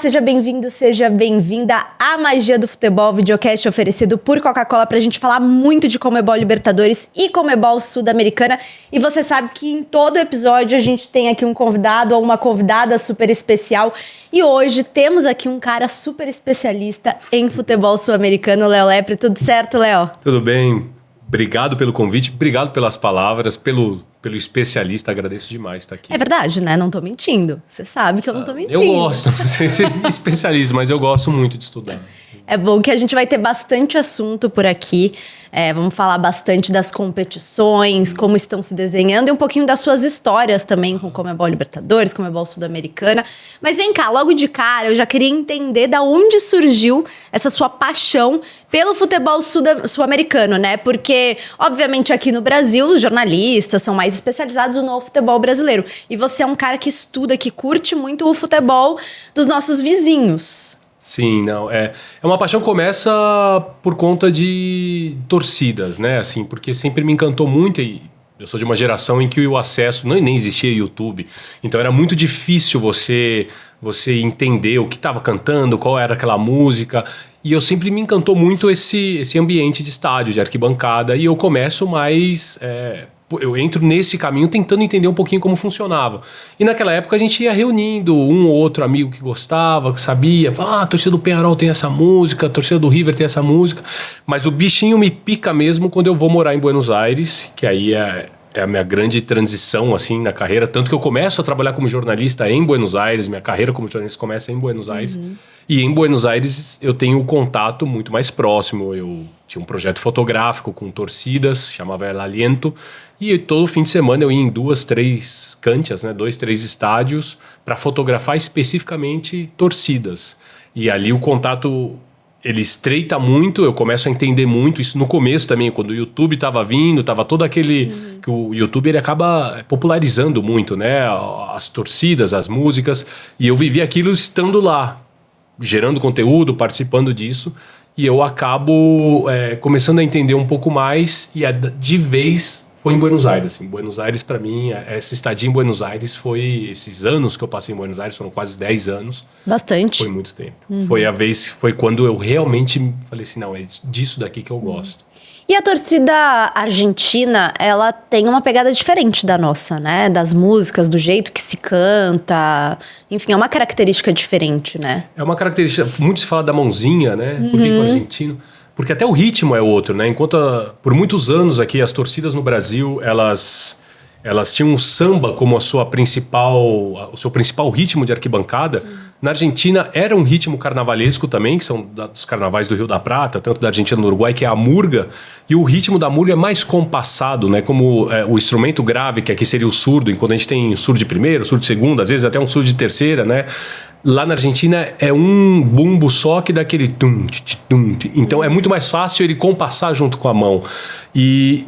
seja bem-vindo, seja bem-vinda à Magia do Futebol, videocast oferecido por Coca-Cola pra gente falar muito de Conmebol Libertadores e Conmebol Sul-Americana. E você sabe que em todo episódio a gente tem aqui um convidado ou uma convidada super especial. E hoje temos aqui um cara super especialista em futebol sul-americano, Léo Lepre. Tudo certo, Léo? Tudo bem. Obrigado pelo convite, obrigado pelas palavras, pelo especialista, agradeço demais estar aqui. É verdade, né? Não tô mentindo. Você sabe que eu não tô mentindo. Eu gosto, não sei ser especialista, mas eu gosto muito de estudar. É bom que a gente vai ter bastante assunto por aqui. Vamos falar bastante das competições, como estão se desenhando e um pouquinho das suas histórias também com Conmebol Libertadores, Conmebol Sul-Americana. Mas vem cá, logo de cara, eu já queria entender da onde surgiu essa sua paixão pelo futebol sul-americano, né? Porque, obviamente, aqui no Brasil, os jornalistas são mais especializados no futebol brasileiro. E você é um cara que estuda, que curte muito o futebol dos nossos vizinhos. Sim, não, é uma paixão que começa por conta de torcidas, né, assim, porque sempre me encantou muito e eu sou de uma geração em que o acesso, nem existia YouTube, então era muito difícil você entender o que estava cantando, qual era aquela música, e eu sempre me encantou muito esse ambiente de estádio, de arquibancada, e eu começo mais... eu entro nesse caminho tentando entender um pouquinho como funcionava. E naquela época a gente ia reunindo um ou outro amigo que gostava, que sabia. A torcida do Peñarol tem essa música, a torcida do River tem essa música. Mas o bichinho me pica mesmo quando eu vou morar em Buenos Aires, que aí é a minha grande transição assim, na carreira. Tanto que eu começo a trabalhar como jornalista em Buenos Aires, minha carreira como jornalista começa em Buenos Aires. E em Buenos Aires eu tenho um contato muito mais próximo. Eu tinha um projeto fotográfico com torcidas, chamava El Aliento. E todo fim de semana eu ia em 2, 3 canchas, né, 2, 3 estádios, para fotografar especificamente torcidas. E ali o contato, ele estreita muito, eu começo a entender muito isso no começo também, quando o YouTube estava vindo, estava todo aquele... que o YouTube ele acaba popularizando muito, né, as torcidas, as músicas, e eu vivi aquilo estando lá, gerando conteúdo, participando disso, e eu acabo começando a entender um pouco mais, e de vez... foi em Buenos Aires. Em Buenos Aires, para mim, essa estadia em Buenos Aires foi... esses anos que eu passei em Buenos Aires, foram quase 10 anos. Bastante. Foi muito tempo. Foi quando eu realmente falei assim, não, é disso daqui que eu gosto. E a torcida argentina, ela tem uma pegada diferente da nossa, né? Das músicas, do jeito que se canta. Enfim, é uma característica diferente, né? É uma característica... muito se fala da mãozinha, né? Por que o argentino... Porque até o ritmo é outro, né? Enquanto por muitos anos aqui as torcidas no Brasil, elas tinham o samba como o seu principal ritmo de arquibancada. Na Argentina era um ritmo carnavalesco também, que são dos carnavais do Rio da Prata, tanto da Argentina e do Uruguai, que é a murga. E o ritmo da murga é mais compassado, né? Como o instrumento grave, que aqui seria o surdo, enquanto a gente tem surdo de primeira, surdo de segunda, às vezes até um surdo de terceira, né? Lá na Argentina é um bumbo só que dá aquele tum, tum. Então é muito mais fácil ele compassar junto com a mão. E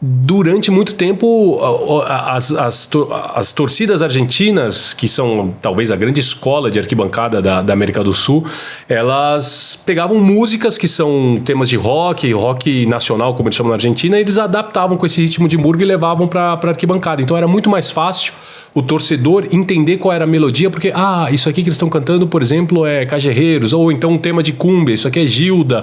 durante muito tempo as torcidas argentinas, que são talvez a grande escola de arquibancada da América do Sul, elas pegavam músicas que são temas de rock nacional, como eles chamam na Argentina, e eles adaptavam com esse ritmo de murga e levavam para arquibancada. Então era muito mais fácil o torcedor entender qual era a melodia, porque, isso aqui que eles estão cantando, por exemplo, é Cajerreiros, ou então um tema de cumbia, isso aqui é Gilda,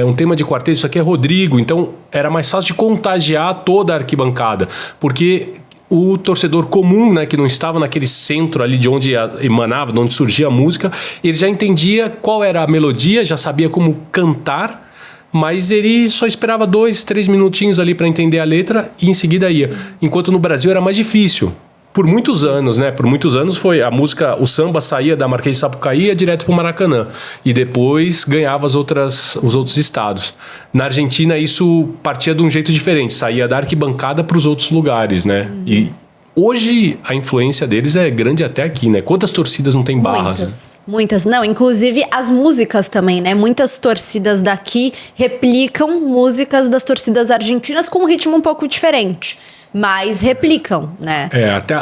um tema de quarteto, isso aqui é Rodrigo. Então, era mais fácil de contagiar toda a arquibancada, porque o torcedor comum, né, que não estava naquele centro ali de onde emanava, de onde surgia a música, ele já entendia qual era a melodia, já sabia como cantar, mas ele só esperava 2, 3 minutinhos ali para entender a letra e em seguida ia. Enquanto no Brasil era mais difícil. Por muitos anos, né? Por muitos anos foi a música, o samba saía da Marquês de Sapucaí e ia direto pro Maracanã. E depois ganhava os outros estados. Na Argentina isso partia de um jeito diferente, saía da arquibancada para os outros lugares, né? E hoje a influência deles é grande até aqui, né? Quantas torcidas não tem barras? Muitas. Não, inclusive as músicas também, né? Muitas torcidas daqui replicam músicas das torcidas argentinas com um ritmo um pouco diferente. Mas replicam, né?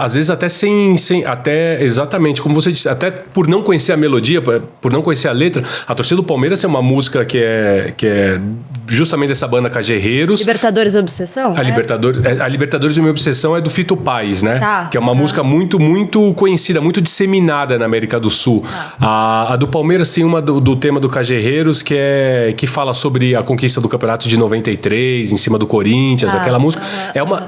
Às vezes até sem até exatamente como você disse, até por não conhecer a melodia, por não conhecer a letra. A torcida do Palmeiras é uma música que é justamente dessa banda Cajerreiros. Libertadores Obsessão? A Libertadores e Minha Obsessão é do Fito Paes, né? Tá. Que é uma música muito, muito conhecida, muito disseminada na América do Sul. A do Palmeiras tem uma do tema do Cajerreiros, que fala sobre a conquista do campeonato de 93, em cima do Corinthians, aquela música.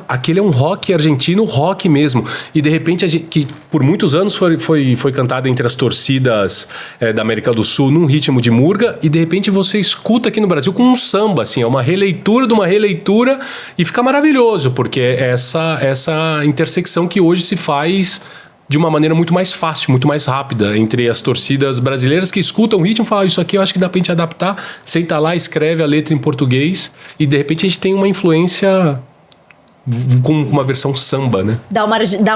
Aquele é um rock argentino, rock mesmo. E de repente, que por muitos anos foi cantada entre as torcidas da América do Sul num ritmo de murga, e de repente você escuta aqui no Brasil com um samba, assim, é uma releitura de uma releitura, e fica maravilhoso, porque é essa intersecção que hoje se faz de uma maneira muito mais fácil, muito mais rápida, entre as torcidas brasileiras que escutam o ritmo e falam, isso aqui eu acho que dá pra gente adaptar, senta lá, escreve a letra em português, e de repente a gente tem uma influência com uma versão samba, né? Dá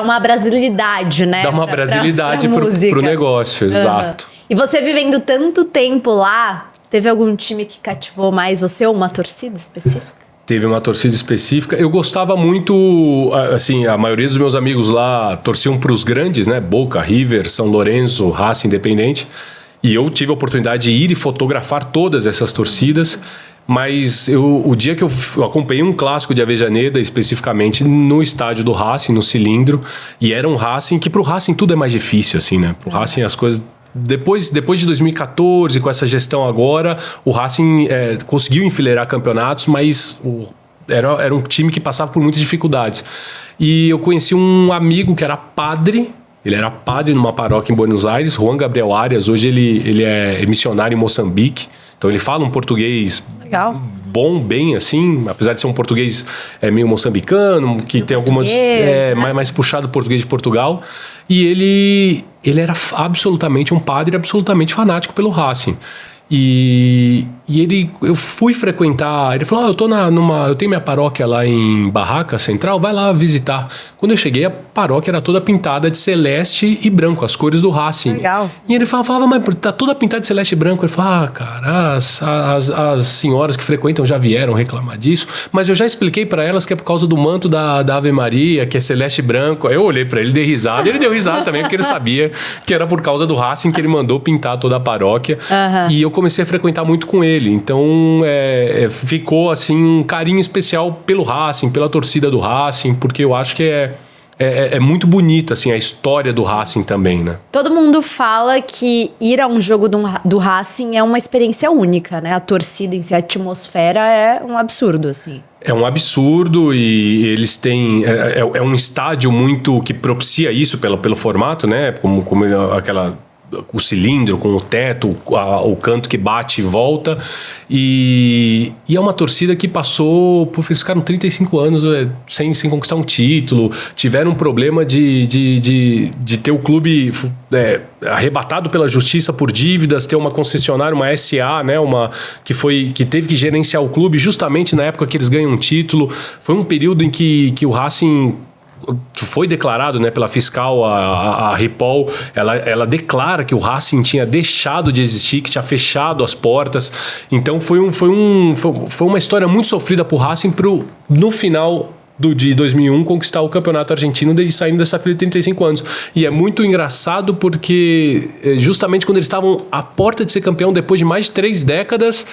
uma brasilidade, né? Dá uma brasilidade pro negócio, exato. E você vivendo tanto tempo lá, teve algum time que cativou mais você ou uma torcida específica? Teve uma torcida específica. Eu gostava muito, assim, a maioria dos meus amigos lá torciam para os grandes, né? Boca, River, São Lourenço, Racing, Independente. E eu tive a oportunidade de ir e fotografar todas essas torcidas. Mas o dia que eu acompanhei um clássico de Avejaneda, especificamente no estádio do Racing, no Cilindro, e era um Racing que pro Racing tudo é mais difícil, assim, né? Pro Racing as coisas... Depois de 2014, com essa gestão agora, o Racing conseguiu enfileirar campeonatos, mas era um time que passava por muitas dificuldades. E eu conheci um amigo que era padre, ele era padre numa paróquia em Buenos Aires, Juan Gabriel Arias. Hoje ele é missionário em Moçambique, então ele fala um português bom, bem assim, apesar de ser um português meio moçambicano, que tem algumas... mais puxado português de Portugal. E ele era absolutamente um padre, absolutamente fanático pelo Racing. E eu fui frequentar, ele falou, eu tenho minha paróquia lá em Barraca Central, vai lá visitar. Quando eu cheguei, a paróquia era toda pintada de celeste e branco, as cores do Racing. Legal. E ele falava, mas tá toda pintada de celeste e branco. Ele falava, cara, as senhoras que frequentam já vieram reclamar disso, mas eu já expliquei para elas que é por causa do manto da Ave Maria, que é celeste e branco. Aí eu olhei para ele, dei risada, ele deu risada também, porque ele sabia que era por causa do Racing que ele mandou pintar toda a paróquia. E eu comecei a frequentar muito com ele, então ficou assim um carinho especial pelo Racing, pela torcida do Racing, porque eu acho que é muito bonita assim, a história do Racing também, né? Todo mundo fala que ir a um jogo do Racing é uma experiência única, né? A torcida em si, a atmosfera é um absurdo, assim. É um absurdo, e eles têm... É um estádio muito que propicia isso pelo formato, né? Como o cilindro com o teto, o canto que bate e volta, e é uma torcida que passou, eles ficaram 35 anos sem conquistar um título, tiveram um problema de ter o clube arrebatado pela justiça por dívidas, ter uma concessionária, uma SA, né, que teve que gerenciar o clube justamente na época que eles ganham um título. Foi um período em que o Racing foi declarado, né, pela fiscal, a Ripoll, ela declara que o Racing tinha deixado de existir, que tinha fechado as portas. Então foi uma história muito sofrida pro Racing no final de 2001 conquistar o campeonato argentino, dele saindo dessa fila de 35 anos. E é muito engraçado porque justamente quando eles estavam à porta de ser campeão, depois de mais de 3 décadas,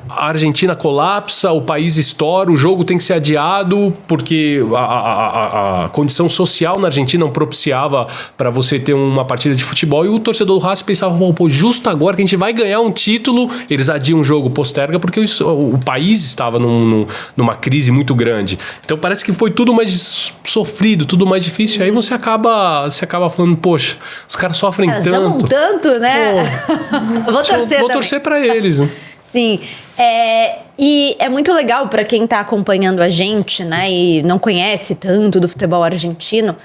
a Argentina colapsa, o país estoura, o jogo tem que ser adiado porque a condição social na Argentina não propiciava para você ter uma partida de futebol, e o torcedor do Racing pensava, pô, justo agora que a gente vai ganhar um título, eles adiam o jogo, posterga, porque o país estava numa crise muito grande. Então parece que foi tudo mais sofrido, tudo mais difícil, aí você acaba falando, poxa, os caras sofrem tanto. Amam tanto, né? Pô, vou torcer para eles, né? Sim, e é muito legal para quem tá acompanhando a gente, né, e não conhece tanto do futebol argentino.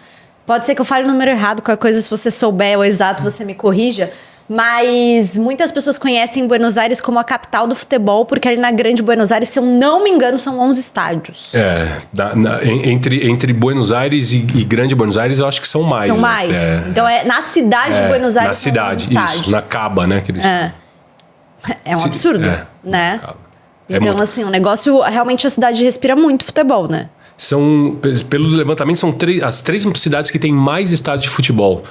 Pode ser que eu fale o número errado, qualquer coisa, se você souber o exato, você me corrija. Mas muitas pessoas conhecem Buenos Aires como a capital do futebol, porque ali na Grande Buenos Aires, se eu não me engano, são 11 estádios. Entre Buenos Aires e Grande Buenos Aires, eu acho que são mais. São mais. Então na cidade de Buenos Aires. Na cidade, isso. Na Caba, né? É um absurdo, né? Então, assim, o negócio... Realmente a cidade respira muito futebol, né? Pelo levantamento, são as 3 cidades que têm mais estádios de futebol.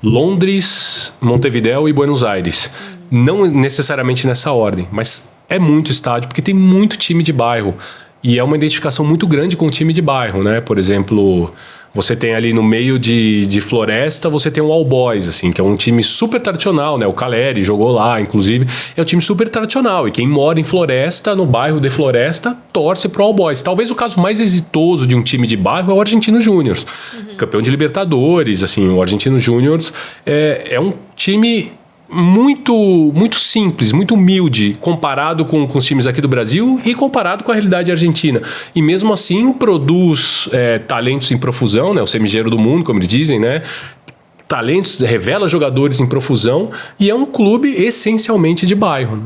Londres, Montevidéu e Buenos Aires. Não necessariamente nessa ordem, mas é muito estádio, porque tem muito time de bairro. E é uma identificação muito grande com o time de bairro, né? Por exemplo, você tem ali no meio de Floresta, você tem o All Boys, assim, que é um time super tradicional, né? O Caleri jogou lá, inclusive. É um time super tradicional. E quem mora em Floresta, no bairro de Floresta, torce pro All Boys. Talvez o caso mais exitoso de um time de bairro é o Argentinos Júnior. Campeão de Libertadores, assim, o Argentinos Júnior é um time muito simples, muito humilde comparado com os times aqui do Brasil e comparado com a realidade argentina. E mesmo assim produz talentos em profusão, né? O semigeiro do mundo, como eles dizem, né? Talentos, revela jogadores em profusão e é um clube essencialmente de bairro. Né?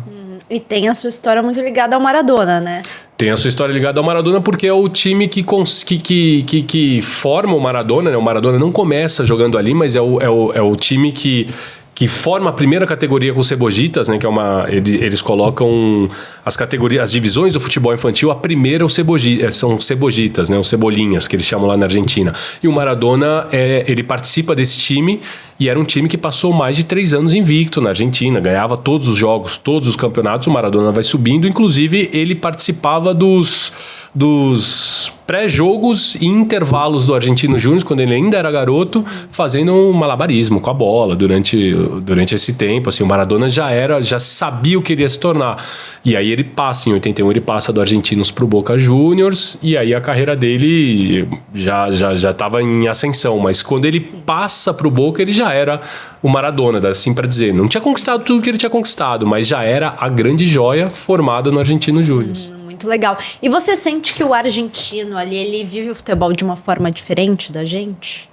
E tem a sua história muito ligada ao Maradona, né? Tem a sua história ligada ao Maradona porque é o time que forma o Maradona, né? O Maradona não começa jogando ali, mas é o time que forma a primeira categoria com os Cebojitas, né? Que é eles colocam as categorias, as divisões do futebol infantil. A primeira são os Cebojitas, né? Os Cebolinhas, que eles chamam lá na Argentina. E o Maradona, ele participa desse time e era um time que passou mais de 3 anos invicto na Argentina, ganhava todos os jogos, todos os campeonatos. O Maradona vai subindo, inclusive ele participava dos pré-jogos e intervalos do Argentino Júnior, quando ele ainda era garoto, fazendo um malabarismo com a bola durante esse tempo. Assim, o Maradona já sabia o que ele ia se tornar. E aí ele passa, em 81, ele passa do Argentinos pro Boca Juniors, e aí a carreira dele já estava em ascensão. Mas quando ele passa pro Boca, ele já era o Maradona, assim para dizer. Não tinha conquistado tudo que ele tinha conquistado, mas já era a grande joia formada no Argentino Júnior. Muito legal. E você sente que o argentino ali, ele vive o futebol de uma forma diferente da gente?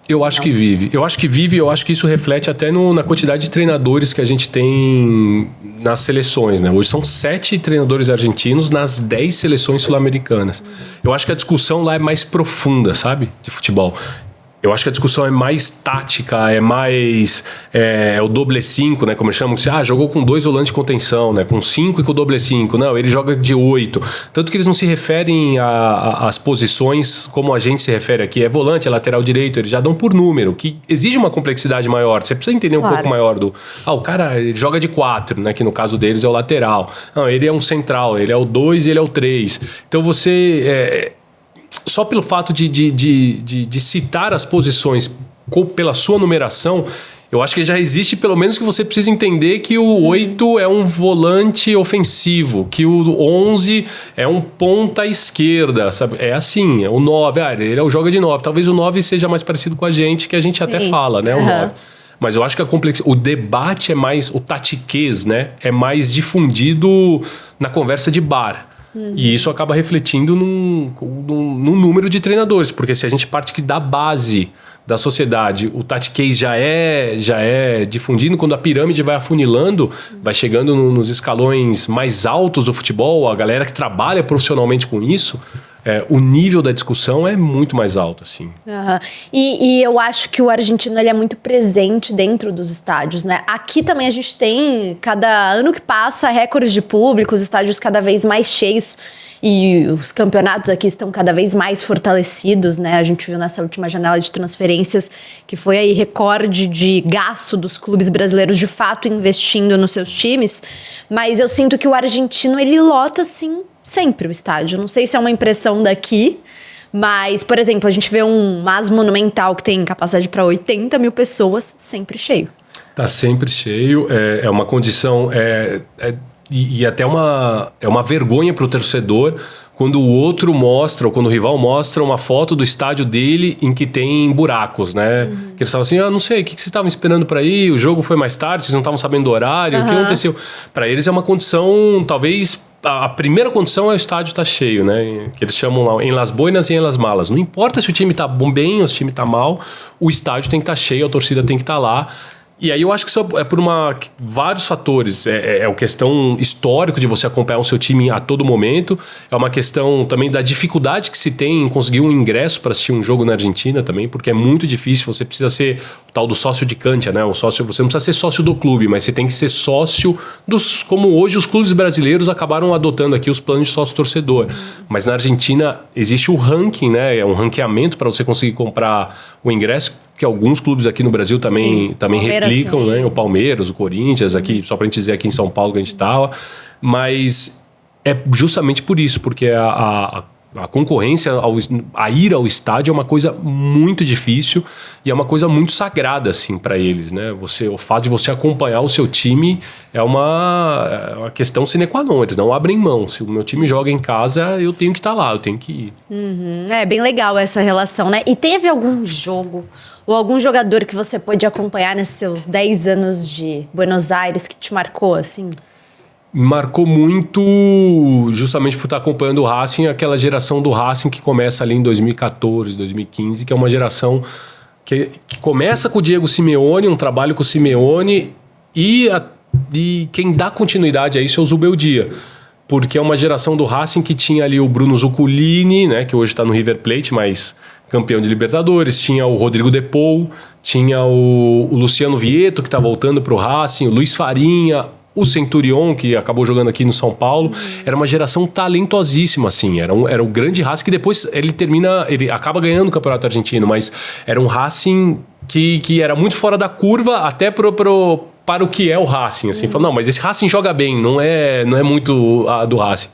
Eu acho que vive. Eu acho que isso reflete até na quantidade de treinadores que a gente tem nas seleções, né? Hoje são 7 treinadores argentinos nas 10 seleções sul-americanas. Eu acho que a discussão lá é mais profunda, sabe? De futebol. Eu acho que a discussão é mais tática, é mais o doble 5, né? Como eles chamam, jogou com 2 volantes de contenção, né? Com 5 e com o doble 5. Não, ele joga de 8. Tanto que eles não se referem às posições como a gente se refere aqui. É volante, é lateral direito, eles já dão por número, que exige uma complexidade maior. Você precisa entender um pouco maior o cara ele joga de 4, né? Que no caso deles é o lateral. Não, ele é um central, ele é o 2 e ele é o 3. Então você... Só pelo fato de citar as posições pela sua numeração, eu acho que já existe pelo menos que você precisa entender que o 8 é um volante ofensivo, que o 11 é um ponta esquerda, sabe? É assim, é o 9, ele joga de 9. Talvez o 9 seja mais parecido com a gente, que a gente até fala, né? O 9. Mas eu acho que o debate é mais, o tatiquês, né? É mais difundido na conversa de bar. E isso acaba refletindo num número de treinadores, porque se a gente parte que da base da sociedade, o tatiquês já é difundido, quando a pirâmide vai afunilando, vai chegando nos escalões mais altos do futebol, a galera que trabalha profissionalmente com isso, o nível da discussão é muito mais alto, assim. E eu acho que o argentino ele é muito presente dentro dos estádios, né? Aqui também a gente tem, cada ano que passa, recordes de público, os estádios cada vez mais cheios e os campeonatos aqui estão cada vez mais fortalecidos, né? A gente viu nessa última janela de transferências que foi aí recorde de gasto dos clubes brasileiros de fato investindo nos seus times, mas eu sinto que o argentino ele lota, assim, sempre o estádio. Não sei se é uma impressão daqui, mas, por exemplo, a gente vê um MAS Monumental que tem capacidade para 80 mil pessoas, sempre cheio. Tá sempre cheio, é uma condição, e até é uma vergonha para o torcedor quando o outro mostra, ou quando o rival mostra uma foto do estádio dele em que tem buracos, né? Que eles falam assim, não sei, o que vocês estavam esperando para ir? O jogo foi mais tarde, vocês não estavam sabendo do horário, o que aconteceu? Para eles é uma condição, talvez... A primeira condição é o estádio estar cheio, né? Que eles chamam lá em Las Boinas e em Las Malas. Não importa se o time tá bem ou se o time tá mal, o estádio tem que estar cheio, a torcida tem que estar lá. E aí eu acho que isso é por vários fatores. É uma questão histórica de você acompanhar o seu time a todo momento. É uma questão também da dificuldade que se tem em conseguir um ingresso para assistir um jogo na Argentina também, porque é muito difícil. Você precisa ser o tal do sócio de cancha, né? Você não precisa ser sócio do clube, mas você tem que ser sócio como hoje os clubes brasileiros acabaram adotando aqui os planos de sócio-torcedor. Mas na Argentina existe o ranking, né? É um ranqueamento para você conseguir comprar o ingresso, que alguns clubes aqui no Brasil também replicam, né? O Palmeiras, o Corinthians, aqui, só pra gente dizer aqui em São Paulo que a gente tava. Mas é justamente por isso, porque a concorrência, a ir ao estádio é uma coisa muito difícil e é uma coisa muito sagrada, assim, para eles, né? O fato de você acompanhar o seu time é uma questão sine qua non, eles não abrem mão. Se o meu time joga em casa, eu tenho que estar lá, eu tenho que ir. É bem legal essa relação, né? E teve algum jogo ou algum jogador que você pôde acompanhar nesses seus 10 anos de Buenos Aires que te marcou, assim? Marcou muito, justamente por estar acompanhando o Racing, aquela geração do Racing que começa ali em 2014, 2015, que é uma geração que começa com o Diego Simeone, um trabalho com o Simeone, e quem dá continuidade a isso é o Zubeldia, porque é uma geração do Racing que tinha ali o Bruno Zuculini, né, que hoje está no River Plate, mas campeão de Libertadores, tinha o Rodrigo De Paul, tinha o Luciano Vieto, que está voltando para o Racing, o Luiz Farinha, o Centurion, que acabou jogando aqui no São Paulo. Era uma geração talentosíssima, assim. Era o grande Racing que depois ele acaba ganhando o Campeonato Argentino, mas era um Racing que era muito fora da curva, até para o que é o Racing, assim. Fala, não, mas esse Racing joga bem, não é muito do Racing.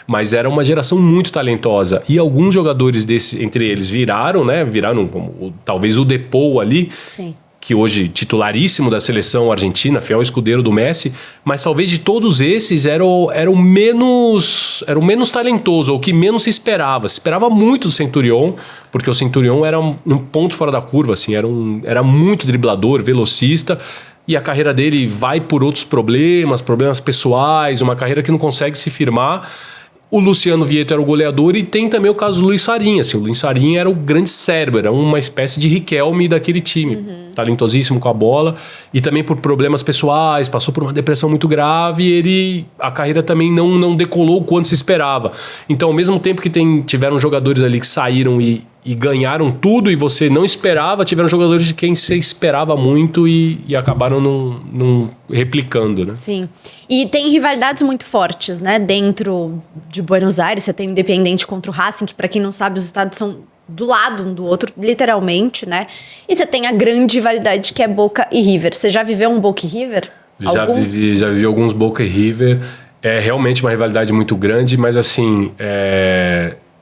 Mas era uma geração muito talentosa. E alguns jogadores entre eles viraram, né? Viraram como talvez o De Paul ali. Sim. Que hoje titularíssimo da seleção argentina, fiel escudeiro do Messi, mas talvez de todos esses era o menos talentoso, ou o que menos se esperava. Se esperava muito do Centurion, porque o Centurion era um ponto fora da curva, assim, era muito driblador, velocista, e a carreira dele vai por outros problemas pessoais, uma carreira que não consegue se firmar. O Luciano Vieto era o goleador e tem também o caso do Luiz Farinha. Assim, o Luiz Farinha era o grande cérebro, era uma espécie de Riquelme daquele time. Talentosíssimo com a bola e também por problemas pessoais, passou por uma depressão muito grave e a carreira também não decolou o quanto se esperava. Então, ao mesmo tempo que tiveram jogadores ali que saíram e ganharam tudo e você não esperava, tiveram jogadores de quem você esperava muito e acabaram não replicando, né? Sim. E tem rivalidades muito fortes, né? Dentro de Buenos Aires, você tem o Independiente contra o Racing, que para quem não sabe, os estados são do lado um do outro, literalmente, né? E você tem a grande rivalidade que é Boca e River. Você já viveu um Boca e River? Já vivi alguns Boca e River. É realmente uma rivalidade muito grande, mas assim...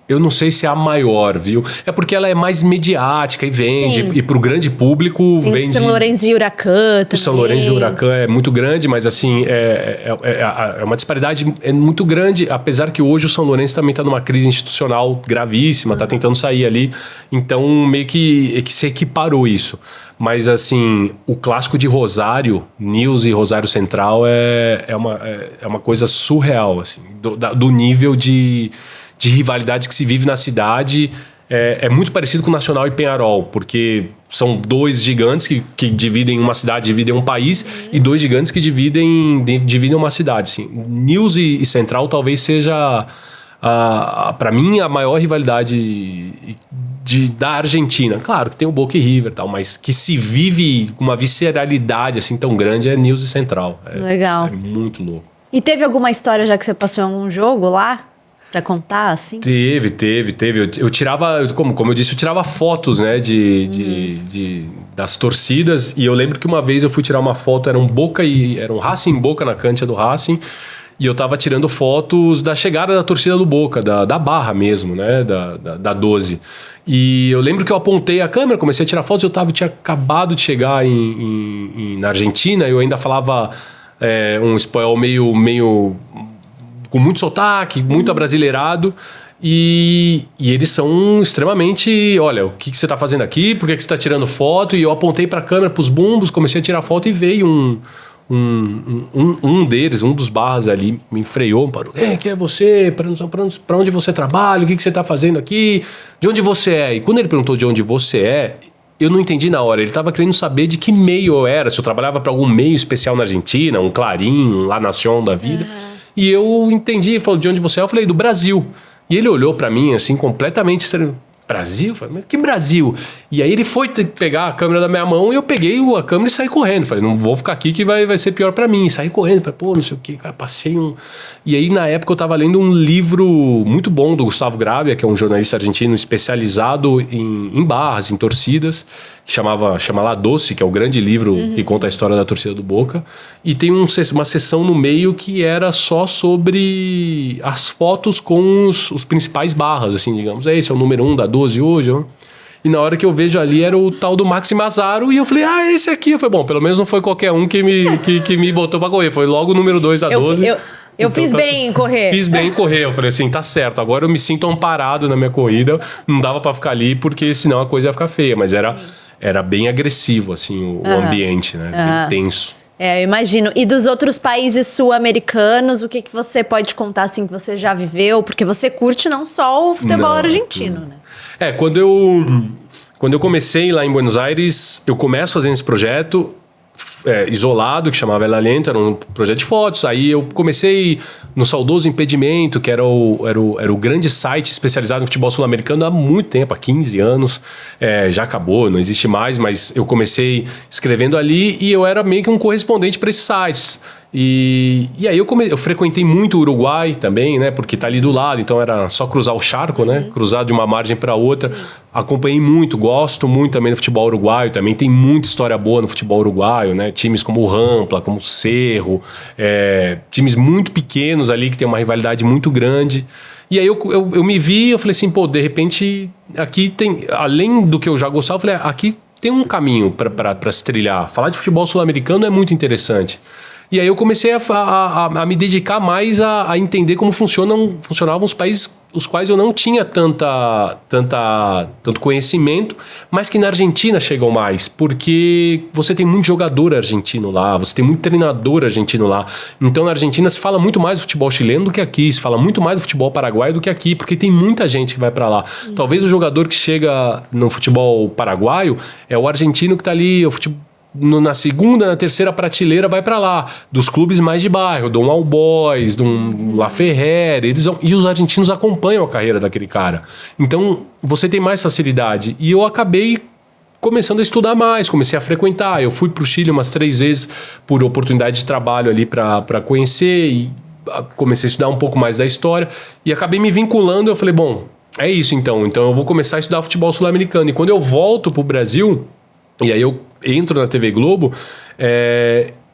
Eu não sei se é a maior, viu? É porque ela é mais mediática e vende. Sim. E pro grande público tem vende... São Lourenço de Huracan também. O São Lourenço de Huracan é muito grande, mas assim, é uma disparidade muito grande, apesar que hoje o São Lourenço também está numa crise institucional gravíssima, está tentando sair ali. Então, meio que se equiparou isso. Mas assim, o clássico de Rosário, News e Rosário Central é uma coisa surreal, assim, do nível de rivalidade que se vive na cidade. É muito parecido com o Nacional e Peñarol, porque são dois gigantes que dividem uma cidade, dividem um país, e dois gigantes que dividem uma cidade. Assim. News e Central talvez seja, para mim, a maior rivalidade da Argentina. Claro que tem o Boca e River, tal, mas que se vive com uma visceralidade assim, tão grande é News e Central. Legal. É muito louco. E teve alguma história já que você passou em algum jogo lá? Pra contar, assim? Teve. Eu tirava, como eu disse, eu tirava fotos, né, das torcidas. E eu lembro que uma vez eu fui tirar uma foto, era um Racing Boca na cancha do Racing. E eu tava tirando fotos da chegada da torcida do Boca, da Barra mesmo, né, da 12. E eu lembro que eu apontei a câmera, comecei a tirar fotos. Eu tinha acabado de chegar na Argentina. Eu ainda falava um espanhol meio com muito sotaque, muito abrasileirado, e eles são extremamente... Olha, o que você está fazendo aqui? Por que você está tirando foto? E eu apontei para a câmera, para os bumbos, comecei a tirar foto e veio um deles, um dos barras ali, me freou, me parou. Quem é você? Para onde você trabalha? O que você está fazendo aqui? De onde você é? E quando ele perguntou de onde você é, eu não entendi na hora. Ele estava querendo saber de que meio eu era, se eu trabalhava para algum meio especial na Argentina, um Clarim, um La Nación da vida. E eu entendi, ele falou, de onde você é? Eu falei, do Brasil. E ele olhou pra mim, assim, completamente... Brasil? Eu falei, mas que Brasil? E aí ele foi pegar a câmera da minha mão e eu peguei a câmera e saí correndo. Falei, não vou ficar aqui que vai ser pior pra mim. Saí correndo, falei, pô, não sei o que, passei um... E aí na época eu tava lendo um livro muito bom do Gustavo Gravia, que é um jornalista argentino especializado em barras, em torcidas, que chama La Doce, que é o grande livro que conta a história da torcida do Boca. E tem uma sessão no meio que era só sobre as fotos com os principais barras, assim, digamos. Esse é o número 1 da 12 hoje, ó. E na hora que eu vejo ali era o tal do Maxi Mazzaro e eu falei, esse aqui. Eu falei, bom, pelo menos não foi qualquer um que me botou pra correr. Foi logo o número 2 da 12. Eu fiz bem em correr. Fiz bem em correr. Eu falei assim, tá certo. Agora eu me sinto amparado na minha corrida. Não dava pra ficar ali porque senão a coisa ia ficar feia. Mas era bem agressivo, assim, o ambiente, né? Bem tenso. Eu imagino. E dos outros países sul-americanos, o que você pode contar, assim, que você já viveu? Porque você curte não só o futebol argentino, né? Quando eu comecei lá em Buenos Aires, eu começo fazendo esse projeto isolado, que chamava El Aliento, era um projeto de fotos. Aí eu comecei no saudoso Impedimento, que era o grande site especializado no futebol sul-americano há muito tempo, há 15 anos. Já acabou, não existe mais, mas eu comecei escrevendo ali e eu era meio que um correspondente para esses sites. E aí eu frequentei muito o Uruguai também, né? Porque tá ali do lado, então era só cruzar o charco, né? Cruzar de uma margem para outra. Sim. Acompanhei muito, gosto muito também do futebol uruguaio. Também tem muita história boa no futebol uruguaio, né? Times como o Rampla, como o Cerro, times muito pequenos ali que tem uma rivalidade muito grande. E aí eu me vi, eu falei assim, pô, de repente aqui tem, além do que eu já gostava, eu falei, aqui tem um caminho para se trilhar. Falar de futebol sul-americano é muito interessante. E aí eu comecei a me dedicar mais a entender como funcionavam os países os quais eu não tinha tanto conhecimento, mas que na Argentina chegam mais, porque você tem muito jogador argentino lá, você tem muito treinador argentino lá. Então na Argentina se fala muito mais do futebol chileno do que aqui, se fala muito mais do futebol paraguaio do que aqui, porque tem muita gente que vai para lá. Talvez o jogador que chega no futebol paraguaio é o argentino que tá ali, o futebol na segunda, na terceira prateleira vai para lá, dos clubes mais de bairro, do All Boys, do La Ferrer, e os argentinos acompanham a carreira daquele cara. Então, você tem mais facilidade. E eu acabei começando a estudar mais, comecei a frequentar. Eu fui para o Chile umas 3 vezes por oportunidade de trabalho ali para conhecer, e comecei a estudar um pouco mais da história, e acabei me vinculando. Eu falei, bom, é isso então eu vou começar a estudar futebol sul-americano. E quando eu volto para o Brasil, e aí eu entro na TV Globo,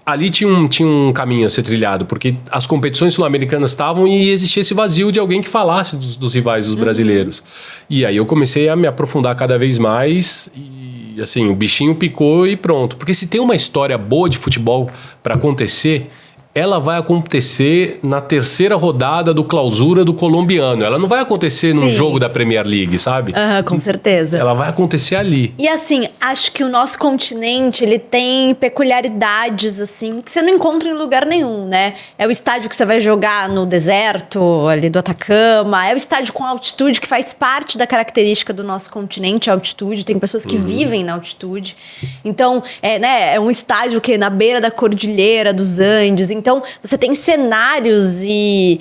ali tinha um caminho a ser trilhado, porque as competições sul-americanas estavam e existia esse vazio de alguém que falasse dos rivais dos brasileiros. E aí eu comecei a me aprofundar cada vez mais e, assim, o bichinho picou e pronto. Porque se tem uma história boa de futebol para acontecer, ela vai acontecer na terceira rodada do Clausura do colombiano. Ela não vai acontecer num jogo da Premier League, sabe? Com certeza. Ela vai acontecer ali. E assim, acho que o nosso continente, ele tem peculiaridades, assim, que você não encontra em lugar nenhum, né? É o estádio que você vai jogar no deserto, ali do Atacama. É o estádio com altitude, que faz parte da característica do nosso continente, a altitude. Tem pessoas que vivem na altitude. Então, é um estádio que é na beira da Cordilheira dos Andes. Então, você tem cenários e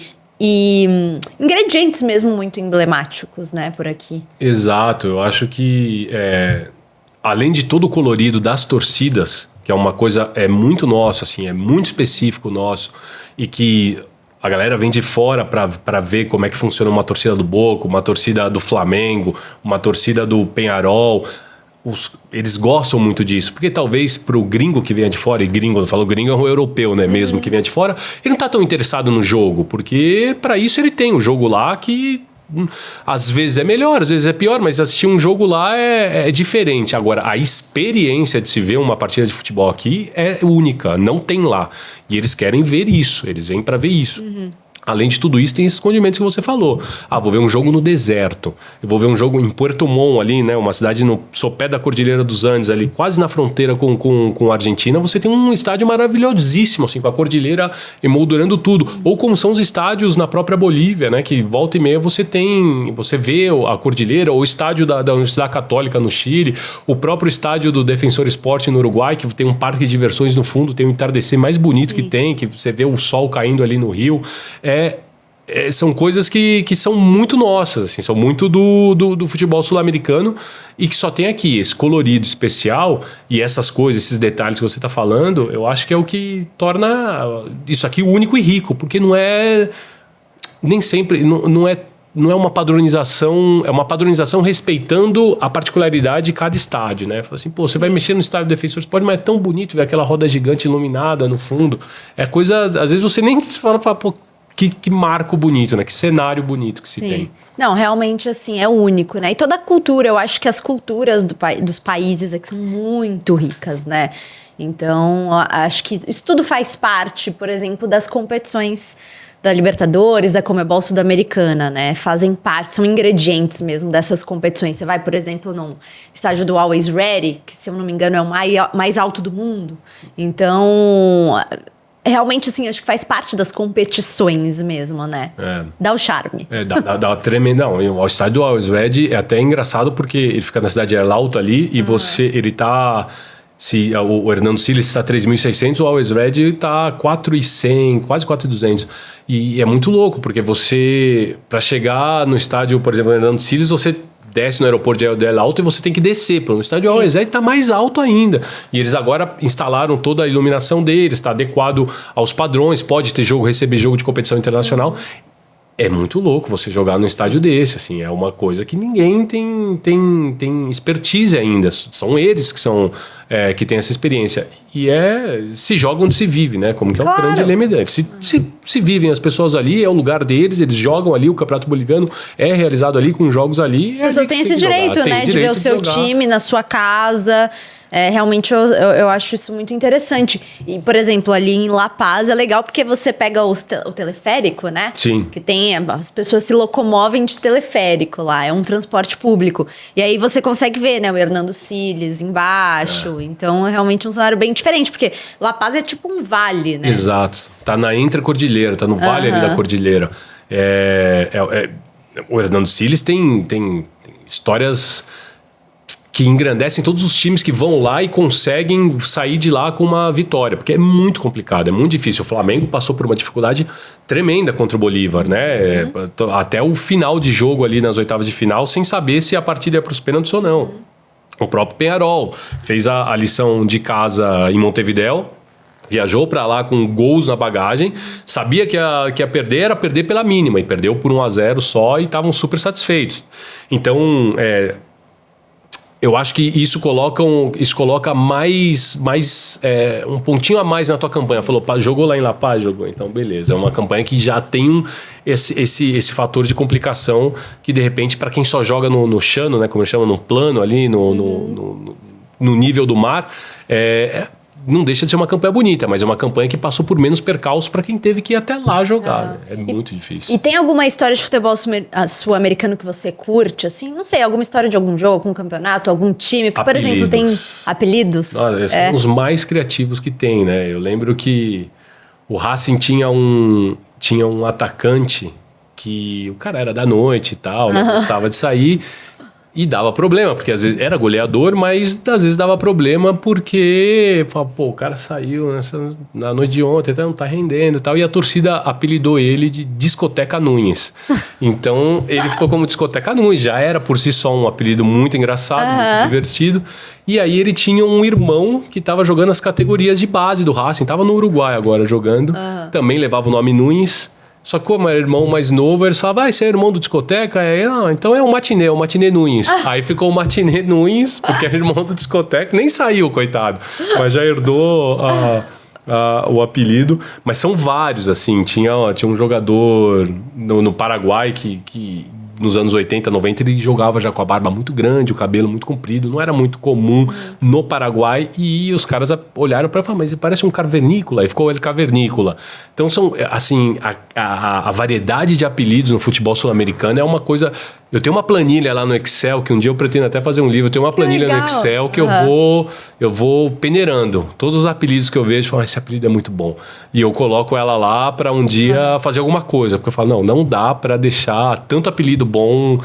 ingredientes mesmo muito emblemáticos, né, por aqui. Exato. Eu acho que, além de todo o colorido das torcidas, que é uma coisa muito nossa, assim, é muito específico nosso, e que a galera vem de fora para ver como é que funciona uma torcida do Boca, uma torcida do Flamengo, uma torcida do Peñarol. Eles gostam muito disso, porque talvez pro gringo que venha de fora, e gringo, eu falo gringo é um europeu, né, mesmo que venha de fora, ele não tá tão interessado no jogo, porque para isso ele tem o jogo lá que às vezes é melhor, às vezes é pior, mas assistir um jogo lá é diferente. Agora, a experiência de se ver uma partida de futebol aqui é única, não tem lá. E eles querem ver isso, eles vêm para ver isso. Além de tudo isso, tem esses condimentos que você falou. Vou ver um jogo no deserto. Eu vou ver um jogo em Puerto Montt ali, né? Uma cidade no sopé da Cordilheira dos Andes, ali, quase na fronteira com a Argentina. Você tem um estádio maravilhosíssimo, assim, com a cordilheira emoldurando tudo. Ou como são os estádios na própria Bolívia, né? Que volta e meia você vê a cordilheira, ou o estádio da Universidade Católica no Chile, o próprio estádio do Defensor Sporting no Uruguai, que tem um parque de diversões no fundo, tem o entardecer mais bonito que tem, que você vê o sol caindo ali no rio. são coisas que são muito nossas, assim, são muito do futebol sul-americano e que só tem aqui esse colorido especial e essas coisas, esses detalhes que você está falando, eu acho que é o que torna isso aqui único e rico, porque não é nem sempre, não é uma padronização, é uma padronização respeitando a particularidade de cada estádio, né? Fala assim, pô, você vai mexer no estádio do Defensor Sporting, mas é tão bonito ver aquela roda gigante iluminada no fundo, é coisa, às vezes você nem fala, pô, que marco bonito, né? Que cenário bonito que se tem. Não, realmente, assim, é único, né? E toda a cultura, eu acho que as culturas dos países aqui são muito ricas, né? Então, acho que isso tudo faz parte, por exemplo, das competições da Libertadores, da Conmebol Sul-Americana, né? Fazem parte, são ingredientes mesmo dessas competições. Você vai, por exemplo, num estádio do Always Ready, que, se eu não me engano, é o mais alto do mundo. Então, realmente, assim, acho que faz parte das competições mesmo, né? Dá o charme. Dá tremendo. Não, o estádio do Always Ready é até engraçado porque ele fica na cidade de El Alto ali e ele tá... Se o Hernando Siles está 3.600, o Always Ready está 4.100, quase 4.200. E é muito louco, porque você, para chegar no estádio, por exemplo, Hernando Siles, você desce no aeroporto de El Alto e você tem que descer. No estádio Always Ready está mais alto ainda. E eles agora instalaram toda a iluminação deles, está adequado aos padrões, pode ter receber jogo de competição internacional. É muito louco você jogar num estádio desse, assim, é uma coisa que ninguém tem expertise ainda, são eles que têm essa experiência, e se joga onde se vive, né, como que é o grande lema dele, se vivem as pessoas ali, é o lugar deles, eles jogam ali, o Campeonato Boliviano é realizado ali, com jogos ali. As pessoas têm esse direito, né, de ver o seu time na sua casa. Realmente eu acho isso muito interessante. E, por exemplo, ali em La Paz é legal porque você pega o teleférico, né? Sim. Que tem, as pessoas se locomovem de teleférico lá, é um transporte público. E aí você consegue ver, né, o Hernando Siles embaixo. Então é realmente um cenário bem diferente, porque La Paz é tipo um vale, né? Exato. Tá na Intracordilheira, tá no vale ali da Cordilheira. O Hernando Siles tem histórias que engrandecem todos os times que vão lá e conseguem sair de lá com uma vitória, porque é muito complicado, é muito difícil. O Flamengo passou por uma dificuldade tremenda contra o Bolívar, né? Até o final de jogo ali nas oitavas de final, sem saber se a partida ia para os pênaltis ou não. O próprio Peñarol fez a lição de casa em Montevidéu, viajou para lá com gols na bagagem, sabia que ia perder, era perder pela mínima, e perdeu por 1-0 só e estavam super satisfeitos. Então, eu acho que isso coloca mais um pontinho a mais na tua campanha. Falou, jogou lá em La Paz? Jogou. Então, beleza. É uma campanha que já tem esse fator de complicação que, de repente, para quem só joga no chano, né, como eu chamo, no plano ali, no nível do mar, não deixa de ser uma campanha bonita, mas é uma campanha que passou por menos percalços para quem teve que ir até lá jogar. É muito difícil. E tem alguma história de futebol sul-americano que você curte? Assim, não sei, alguma história de algum jogo, algum campeonato, algum time? Porque, por exemplo, tem apelidos? São os mais criativos que tem, né? Eu lembro que o Racing tinha um atacante que o cara era da noite e tal, né? Gostava de sair. E dava problema, porque às vezes era goleador, mas às vezes dava problema porque o cara saiu na noite de ontem, até não tá rendendo e tal. E a torcida apelidou ele de Discoteca Nunes. Então ele ficou como Discoteca Nunes, já era por si só um apelido muito engraçado, muito divertido. E aí ele tinha um irmão que estava jogando as categorias de base do Racing, estava no Uruguai agora jogando, também levava o nome Nunes. Só que como era irmão mais novo, eles falavam, esse é irmão do Discoteca? Então é o Matinê Nunes. Aí ficou o Matinê Nunes, porque era irmão do Discoteca, nem saiu, coitado. Mas já herdou o apelido. Mas são vários, assim. Tinha um jogador no Paraguai que nos anos 80, 90, ele jogava já com a barba muito grande, o cabelo muito comprido. Não era muito comum no Paraguai. E os caras olharam para ele e falaram, mas ele parece um cavernícola. E ficou ele cavernícola. Então, são, assim, a variedade de apelidos no futebol sul-americano é uma coisa... Eu tenho uma planilha lá no Excel, que um dia eu pretendo até fazer um livro. Eu tenho uma planilha no Excel que eu vou peneirando. Todos os apelidos que eu vejo, eu falo, esse apelido é muito bom. E eu coloco ela lá para um dia fazer alguma coisa. Porque eu falo, não dá para deixar tanto apelido bom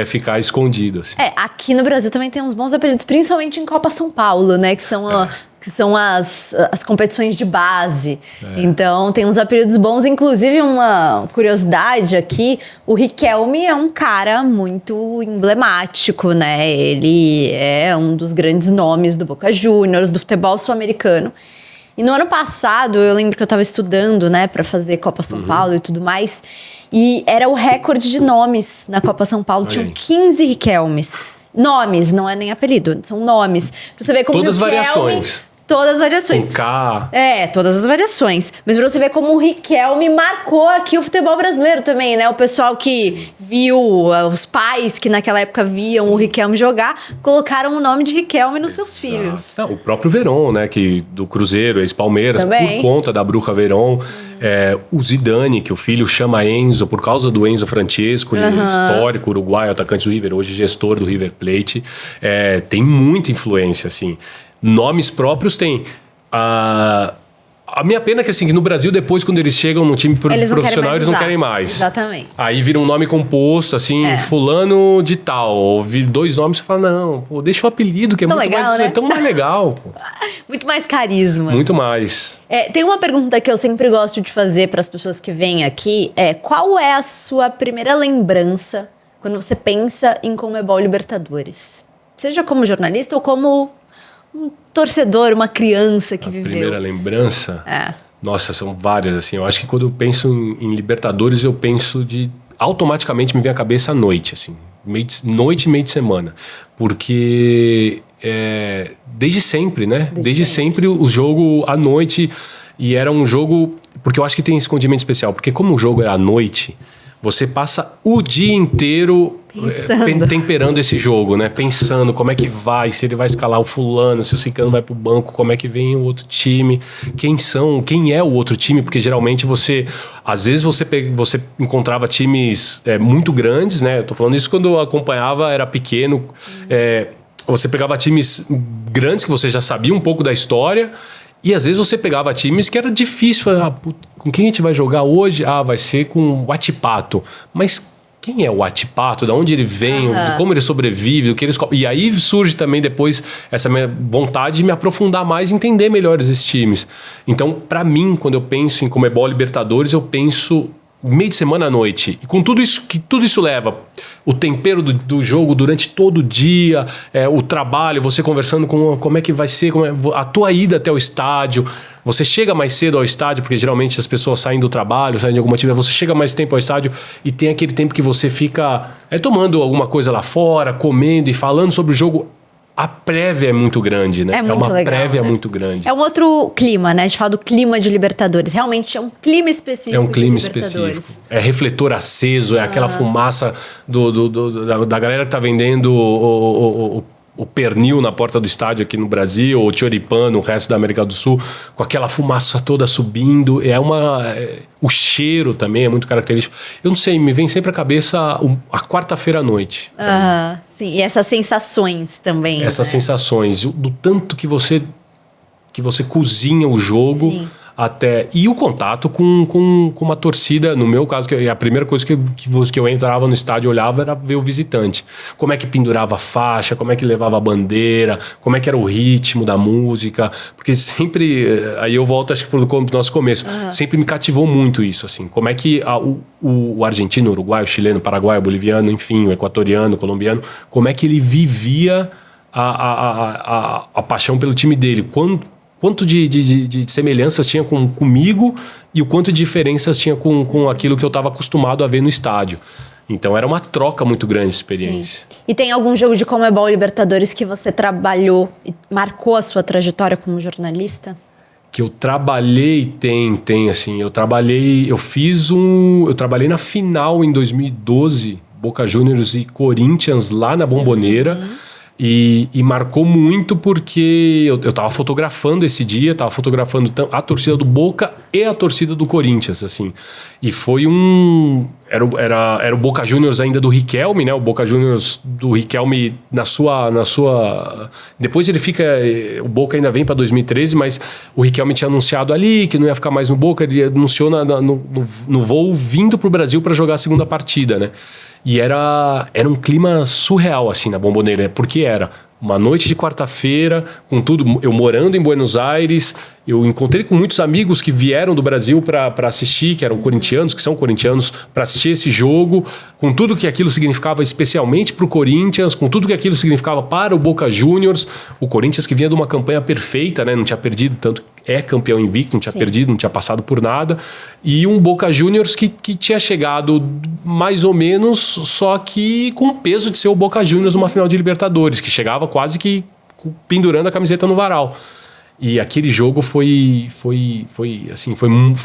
ficar escondido. Assim. Aqui no Brasil também tem uns bons apelidos, principalmente em Copa São Paulo, né? Que são que são as competições de base. Então, tem uns apelidos bons. Inclusive, uma curiosidade aqui, o Riquelme é um cara muito emblemático, né? Ele é um dos grandes nomes do Boca Juniors, do futebol sul-americano. E no ano passado, eu lembro que eu estava estudando, né, para fazer Copa São Paulo e tudo mais, e era o recorde de nomes na Copa São Paulo. Tinham 15 Riquelmes. Nomes, não é nem apelido, são nomes. Pra você ver como todas as Riquelme, variações. Todas as variações. Com K. Todas as variações. Mas pra você ver como o Riquelme marcou aqui o futebol brasileiro também, né? O pessoal que viu, os pais que naquela época viam o Riquelme jogar, colocaram o nome de Riquelme nos seus filhos. Não, o próprio Verón, né? Que, do Cruzeiro, ex-Palmeiras, por conta da Bruja Verón. O Zidane, que o filho chama Enzo, por causa do Enzo Francesco, histórico, uruguaio, atacante do River, hoje gestor do River Plate. Tem muita influência, assim. Nomes próprios tem. A minha pena é que, assim, que no Brasil, depois, quando eles chegam no time profissional, eles não querem mais. Exatamente. Aí vira um nome composto, assim, fulano de tal. Ouvi 2 nomes, você fala, não, pô, deixa o apelido, que é tão muito legal, mais, né? é tão mais legal. Pô. Muito mais carisma. Muito mais. Tem uma pergunta que eu sempre gosto de fazer para as pessoas que vêm aqui, qual é a sua primeira lembrança quando você pensa em Conmebol Libertadores? Seja como jornalista ou como um torcedor, uma criança que viveu. Primeira lembrança? Nossa, são várias, assim. Eu acho que quando eu penso em Libertadores, eu penso automaticamente me vem à cabeça a noite, assim. Noite e meio de semana. Porque desde sempre, né? Desde sempre o jogo à noite. E era um jogo... Porque eu acho que tem esse condimento especial. Porque como o jogo é à noite, você passa o dia inteiro... temperando esse jogo, né? Pensando como é que vai, se ele vai escalar o fulano, se o ciclano vai pro banco, como é que vem o outro time, quem é o outro time, porque geralmente às vezes você encontrava times muito grandes, né? Eu tô falando isso quando eu acompanhava, era pequeno, você pegava times grandes que você já sabia um pouco da história. E às vezes você pegava times que era difícil, com quem a gente vai jogar hoje? Vai ser com o Huachipato. Mas quem é o Huachipato? De onde ele vem? De como ele sobrevive? E aí surge também depois essa minha vontade de me aprofundar mais e entender melhor esses times. Então, para mim, quando eu penso em Conmebol Libertadores, eu penso meio de semana à noite. E com tudo isso que tudo isso leva, o tempero do jogo durante todo o dia, o trabalho, você conversando com como é que vai ser, a tua ida até o estádio. Você chega mais cedo ao estádio, porque geralmente as pessoas saem do trabalho, saem de alguma atividade, você chega mais tempo ao estádio e tem aquele tempo que você fica tomando alguma coisa lá fora, comendo e falando sobre o jogo. A prévia é muito grande, né? É muito uma legal, prévia né? muito grande. É um outro clima, né? A gente fala do clima de Libertadores. Realmente é um clima específico. É um clima específico. É refletor aceso, é aquela fumaça da galera que tá vendendo o pernil na porta do estádio aqui no Brasil, ou choripã no resto da América do Sul, com aquela fumaça toda subindo. O cheiro também é muito característico. Eu não sei, me vem sempre à cabeça a quarta-feira à noite. Sim, e essas sensações também. Essas sensações, do tanto que você cozinha o jogo. Sim. E o contato com uma torcida, no meu caso, que a primeira coisa que eu entrava no estádio e olhava era ver o visitante. Como é que pendurava a faixa, como é que levava a bandeira, como é que era o ritmo da música. Porque sempre, aí eu volto acho que pro nosso começo, sempre me cativou muito isso, assim. Como é que o argentino, o uruguaio, o chileno, o paraguaio, o boliviano, enfim, o equatoriano, o colombiano, como é que ele vivia a paixão pelo time dele. Quanto de semelhanças tinha comigo e o quanto de diferenças tinha com aquilo que eu estava acostumado a ver no estádio. Então era uma troca muito grande de experiência. Sim. E tem algum jogo de Conmebol Libertadores que você trabalhou e marcou a sua trajetória como jornalista? Que eu trabalhei, tem assim, eu trabalhei na final em 2012, Boca Juniors e Corinthians lá na Bombonera. E marcou muito porque eu tava fotografando esse dia, tava fotografando a torcida do Boca e a torcida do Corinthians, assim. E foi era o Boca Juniors ainda do Riquelme, né? O Boca Juniors do Riquelme na sua... Depois o Boca ainda vem para 2013, mas o Riquelme tinha anunciado ali que não ia ficar mais no Boca, ele anunciou no voo vindo pro Brasil para jogar a segunda partida, né? E era um clima surreal, assim, na Bombonera, porque era uma noite de quarta-feira, com tudo, eu morando em Buenos Aires, eu encontrei com muitos amigos que vieram do Brasil para assistir, que eram corintianos, que são corintianos, para assistir esse jogo, com tudo que aquilo significava especialmente para o Corinthians, com tudo que aquilo significava para o Boca Juniors, o Corinthians que vinha de uma campanha perfeita, né? Não tinha perdido, tanto é campeão invicto, não tinha perdido, não tinha passado por nada, e um Boca Juniors que tinha chegado mais ou menos, só que com o peso de ser o Boca Juniors numa final de Libertadores, que chegava quase que pendurando a camiseta no varal. E aquele jogo foi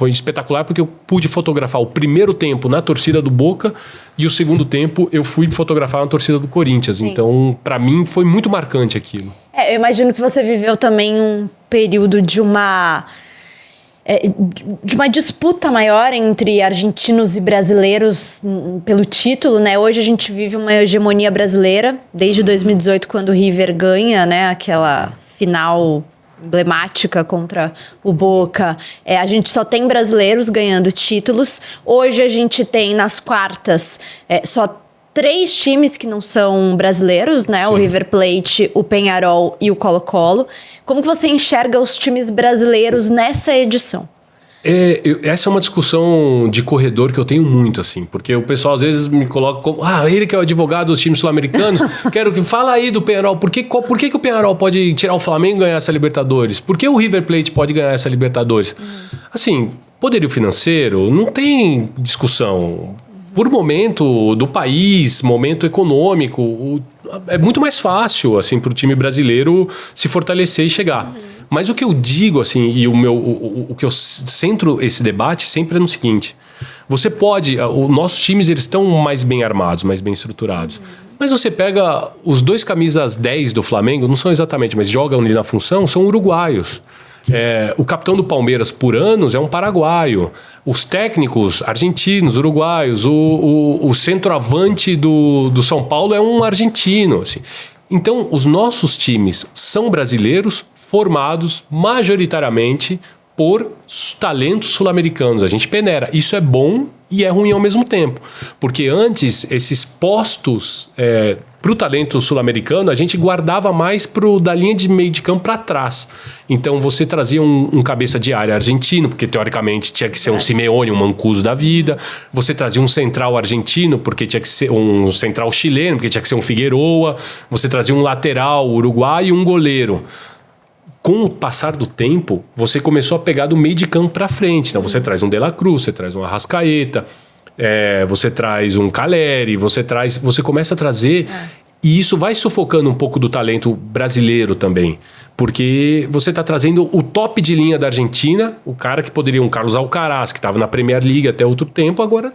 espetacular, porque eu pude fotografar o primeiro tempo na torcida do Boca e o segundo tempo eu fui fotografar na torcida do Corinthians. Sim. Então, para mim, foi muito marcante aquilo. Eu imagino que você viveu também um período de uma disputa maior entre argentinos e brasileiros pelo título, né? Hoje a gente vive uma hegemonia brasileira, desde 2018, quando o River ganha, né, aquela final emblemática contra o Boca. A gente só tem brasileiros ganhando títulos. Hoje a gente tem nas quartas só 3 times que não são brasileiros, né? Sim. O River Plate, o Peñarol e o Colo-Colo. Como que você enxerga os times brasileiros nessa edição? Essa é uma discussão de corredor que eu tenho muito, assim, porque o pessoal às vezes me coloca como, ele que é o advogado dos times sul-americanos, quero que fala aí do Peñarol, por que o Peñarol pode tirar o Flamengo e ganhar essa Libertadores? Por que o River Plate pode ganhar essa Libertadores? Assim, poderio financeiro, não tem discussão. Por momento do país, momento econômico, é muito mais fácil, assim, para o time brasileiro se fortalecer e chegar. Mas o que eu digo, assim, e o que eu centro esse debate sempre é no seguinte: você pode, os nossos times eles estão mais bem armados, mais bem estruturados. Mas você pega os 2 camisas 10 do Flamengo, não são exatamente, mas jogam ali na função, são uruguaios. O capitão do Palmeiras por anos é um paraguaio. Os técnicos argentinos, uruguaios. O centroavante do São Paulo é um argentino. Assim. Então, os nossos times são brasileiros formados majoritariamente por talentos sul-americanos. A gente peneira. Isso é bom e é ruim ao mesmo tempo. Porque antes, esses postos para o talento sul-americano, a gente guardava mais da linha de meio de campo para trás. Então, você trazia um cabeça de área argentino, porque teoricamente tinha que ser um Simeone, um Mancuso da vida. Você trazia um central argentino, porque tinha que ser um central chileno, porque tinha que ser um Figueroa. Você trazia um lateral uruguaio e um goleiro. Com o passar do tempo, você começou a pegar do meio de campo para frente. Então, você traz um De La Cruz, você traz um Arrascaeta, você traz um Caleri, você começa a trazer... E isso vai sufocando um pouco do talento brasileiro também. Porque você está trazendo o top de linha da Argentina, o cara que poderia, um Carlos Alcaraz, que estava na Premier League até outro tempo, agora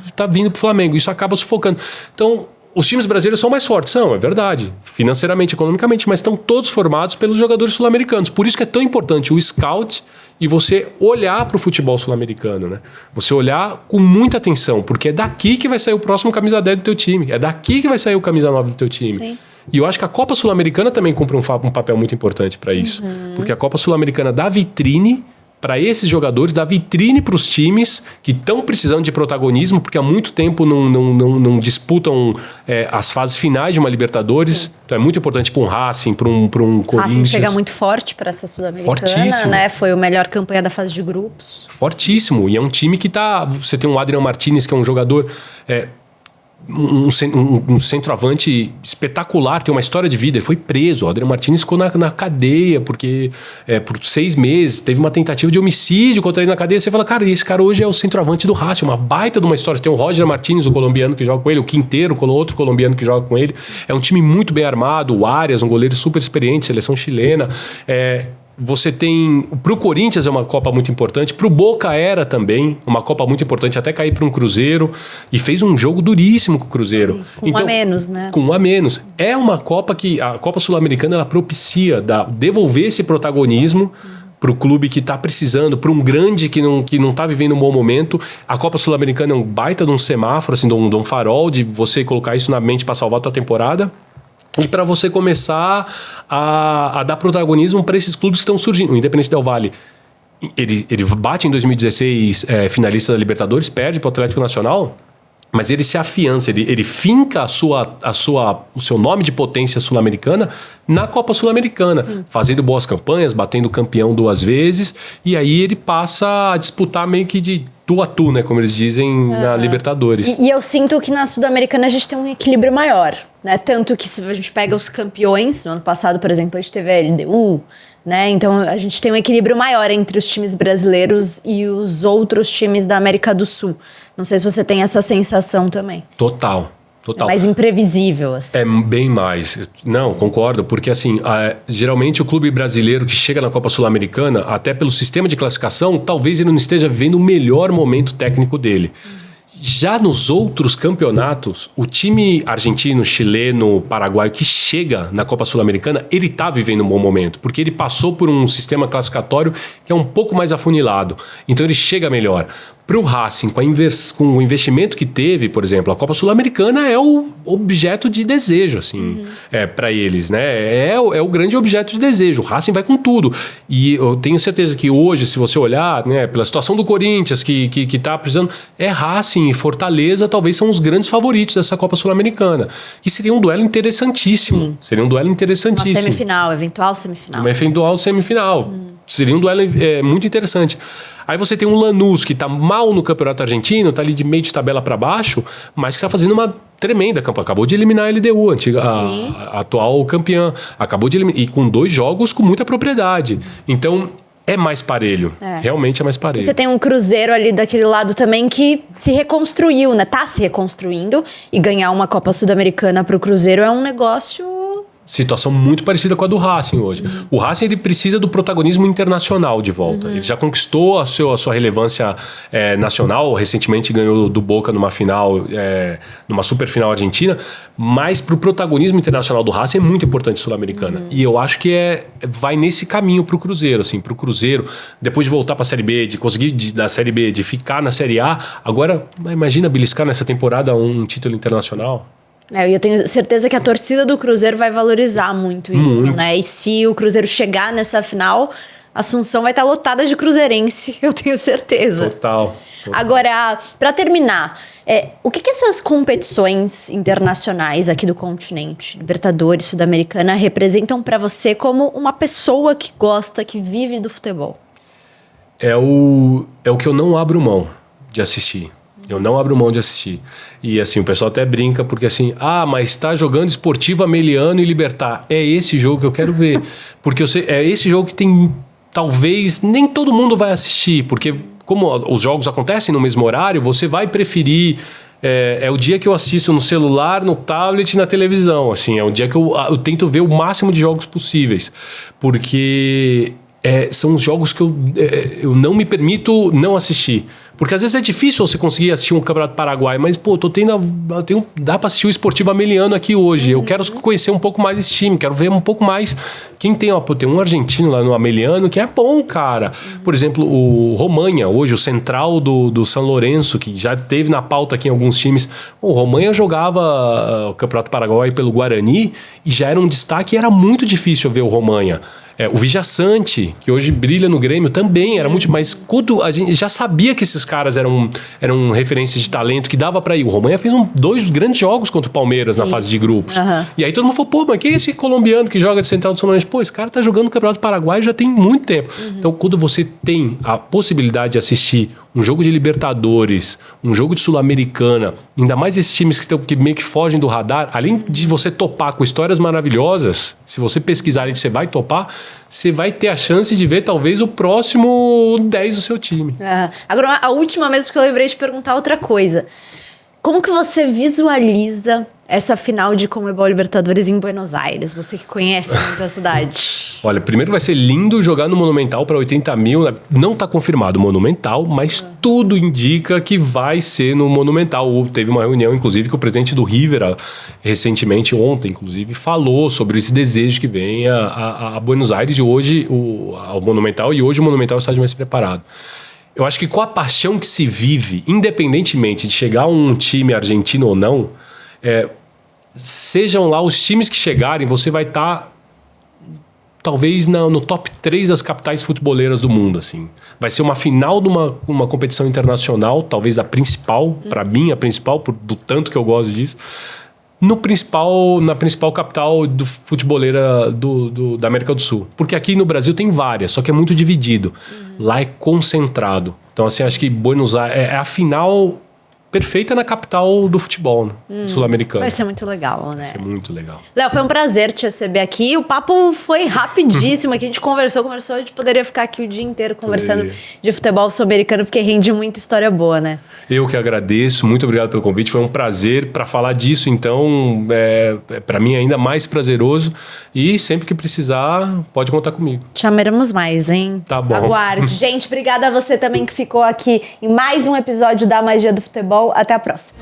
está vindo para o Flamengo. Isso acaba sufocando. Então... Os times brasileiros são mais fortes, é verdade, financeiramente, economicamente, mas estão todos formados pelos jogadores sul-americanos. Por isso que é tão importante o scout e você olhar para o futebol sul-americano, né? Você olhar com muita atenção, porque é daqui que vai sair o próximo camisa 10 do teu time, é daqui que vai sair o camisa 9 do teu time. Sim. E eu acho que a Copa Sul-Americana também cumpre um papel muito importante para isso, porque a Copa Sul-Americana dá vitrine para esses jogadores, dá vitrine para os times que estão precisando de protagonismo, porque há muito tempo não disputam as fases finais de uma Libertadores. Sim. Então é muito importante para um Racing, para um Corinthians. Racing chega muito forte para essa Sul-Americana, né? Foi a melhor campanha da fase de grupos. Fortíssimo. E é um time que tá... Você tem um Adrian Martinez, que é um jogador... Um centroavante espetacular, tem uma história de vida. Ele foi preso, o Adrian Martinez ficou na cadeia porque por 6 meses teve uma tentativa de homicídio contra ele na cadeia. Você fala, cara, esse cara hoje é o centroavante do Racing, uma baita de uma história. Você tem o Roger Martinez, o colombiano que joga com ele, o Quinteiro, outro colombiano que joga com ele. É um time muito bem armado, o Arias, um goleiro super experiente, seleção chilena. Você tem... Pro Corinthians é uma Copa muito importante. Pro Boca era também uma Copa muito importante, até cair para um Cruzeiro. E fez um jogo duríssimo com o Cruzeiro. Sim, com um a menos, né? Com um a menos. É uma Copa que... A Copa Sul-Americana, ela propicia devolver esse protagonismo pro clube que tá precisando, para um grande que não tá vivendo um bom momento. A Copa Sul-Americana é um baita de um semáforo, assim, de um farol, de você colocar isso na mente para salvar a tua temporada. E para você começar a dar protagonismo para esses clubes que estão surgindo. O Independente Del Valle, ele bate em 2016, finalista da Libertadores, perde para o Atlético Nacional. mas ele se afiança, ele finca o seu nome de potência sul-americana na Copa Sul-Americana, fazendo boas campanhas, batendo campeão 2 vezes, e aí ele passa a disputar meio que de tu a tu, né, como eles dizem na Libertadores. E eu sinto que na Sul-Americana a gente tem um equilíbrio maior, né? Tanto que se a gente pega os campeões, no ano passado, por exemplo, a gente teve a LDU, né? Então a gente tem um equilíbrio maior entre os times brasileiros e os outros times da América do Sul. Não sei se você tem essa sensação também. Total. É mais imprevisível, assim. É bem mais. Não, concordo, porque assim, geralmente o clube brasileiro que chega na Copa Sul-Americana, até pelo sistema de classificação, talvez ele não esteja vivendo o melhor momento técnico dele. Já nos outros campeonatos, o time argentino, chileno, paraguaio que chega na Copa Sul-Americana, ele está vivendo um bom momento, porque ele passou por um sistema classificatório que é um pouco mais afunilado. Então ele chega melhor. Para o Racing, com o investimento que teve, por exemplo, a Copa Sul-Americana é o objeto de desejo, assim, para eles, né? É o grande objeto de desejo. O Racing vai com tudo. E eu tenho certeza que hoje, se você olhar, né, pela situação do Corinthians, que tá precisando, Racing e Fortaleza talvez são os grandes favoritos dessa Copa Sul-Americana. E seria um duelo interessantíssimo. Sim. Seria um duelo interessantíssimo. Uma semifinal, eventual semifinal. Uma eventual semifinal. Seria um duelo muito interessante. Aí você tem um Lanús que tá mal no campeonato argentino, tá ali de meio de tabela para baixo, mas que tá fazendo uma tremenda campanha. Acabou de eliminar a LDU, a atual campeã. Acabou de eliminar. E com 2 jogos com muita propriedade. Então, é mais parelho. Realmente é mais parelho. E você tem um Cruzeiro ali daquele lado também que se reconstruiu, né? Tá se reconstruindo. E ganhar uma Copa Sul-Americana pro Cruzeiro é um negócio... Situação muito parecida com a do Racing hoje. O Racing ele precisa do protagonismo internacional de volta. Ele já conquistou a sua relevância nacional. Recentemente ganhou do Boca numa final, numa super final argentina. Mas para o protagonismo internacional do Racing é muito importante Sul-Americana. E eu acho que vai nesse caminho para o Cruzeiro. Assim, para o Cruzeiro, depois de voltar para a Série B, de conseguir da Série B, de ficar na Série A, agora imagina beliscar nessa temporada um título internacional. E eu tenho certeza que a torcida do Cruzeiro vai valorizar muito isso, né? E se o Cruzeiro chegar nessa final, a Assunção vai estar lotada de cruzeirense, eu tenho certeza. Total. Agora, para terminar, o que essas competições internacionais aqui do continente, Libertadores, Sul-Americana, representam para você como uma pessoa que gosta, que vive do futebol? É o que eu não abro mão de assistir. Eu não abro mão de assistir. E assim, o pessoal até brinca porque assim, mas tá jogando Sportiva, Meliano e Libertad. É esse jogo que eu quero ver. Porque é esse jogo que tem, talvez, nem todo mundo vai assistir. Porque como os jogos acontecem no mesmo horário, você vai preferir... É o dia que eu assisto no celular, no tablet e na televisão. Assim, é o dia que eu tento ver o máximo de jogos possíveis. Porque... são os jogos que eu não me permito não assistir. Porque às vezes é difícil você conseguir assistir um Campeonato Paraguai, mas, dá pra assistir o Sportiva Meliano aqui hoje. Eu quero conhecer um pouco mais esse time, quero ver um pouco mais. Quem tem um argentino lá no Ameliano que é bom, cara. Por exemplo, o Romaña, hoje, o central do São Lourenço, que já teve na pauta aqui em alguns times. O Romaña jogava o Campeonato Paraguai pelo Guarani e já era um destaque e era muito difícil ver o Romaña. O Vijaçante, que hoje brilha no Grêmio, também era muito... Mas a gente já sabia que esses caras eram referências de talento, que dava pra ir. O Romaña fez 2 grandes jogos contra o Palmeiras na fase de grupos. E aí todo mundo falou, mas quem é esse colombiano que joga de central do São Lourenço? Esse cara tá jogando no Campeonato Paraguai já tem muito tempo. Então, quando você tem a possibilidade de assistir um jogo de Libertadores, um jogo de Sul-Americana, ainda mais esses times que meio que fogem do radar, além de você topar com histórias maravilhosas, se você pesquisar ali, você vai topar, você vai ter a chance de ver talvez o próximo 10 do seu time. Agora, a última vez, porque eu lembrei de perguntar outra coisa. Como que você visualiza essa final de Conmebol Libertadores em Buenos Aires? Você que conhece muito a cidade. Olha, primeiro vai ser lindo jogar no Monumental para 80 mil. Não está confirmado o Monumental, mas tudo indica que vai ser no Monumental. Teve uma reunião, inclusive, que o presidente do River, recentemente, ontem, inclusive, falou sobre esse desejo que vem a Buenos Aires e hoje ao Monumental. E hoje o Monumental é o estádio mais preparado. Eu acho que com a paixão que se vive, independentemente de chegar um time argentino ou não, sejam lá os times que chegarem, você vai estar talvez no top 3 das capitais futeboleiras do mundo, assim. Vai ser uma final de uma competição internacional, talvez a principal, para mim, a principal, do tanto que eu gosto disso. Na principal capital do futeboleira da América do Sul. Porque aqui no Brasil tem várias, só que é muito dividido. Lá é concentrado. Então, assim, acho que Buenos Aires é a final perfeita na capital do futebol, né? Sul-americano. Vai ser muito legal, né? Vai ser muito legal. Léo, foi um prazer te receber aqui. O papo foi rapidíssimo aqui. A gente conversou. A gente poderia ficar aqui o dia inteiro conversando de futebol sul-americano, porque rende muita história boa, né? Eu que agradeço. Muito obrigado pelo convite. Foi um prazer para falar disso. Então, para mim, ainda mais prazeroso. E sempre que precisar, pode contar comigo. Te chamaremos mais, hein? Tá bom. Aguarde. Gente, obrigada a você também que ficou aqui em mais um episódio da Magia do Futebol. Até a próxima.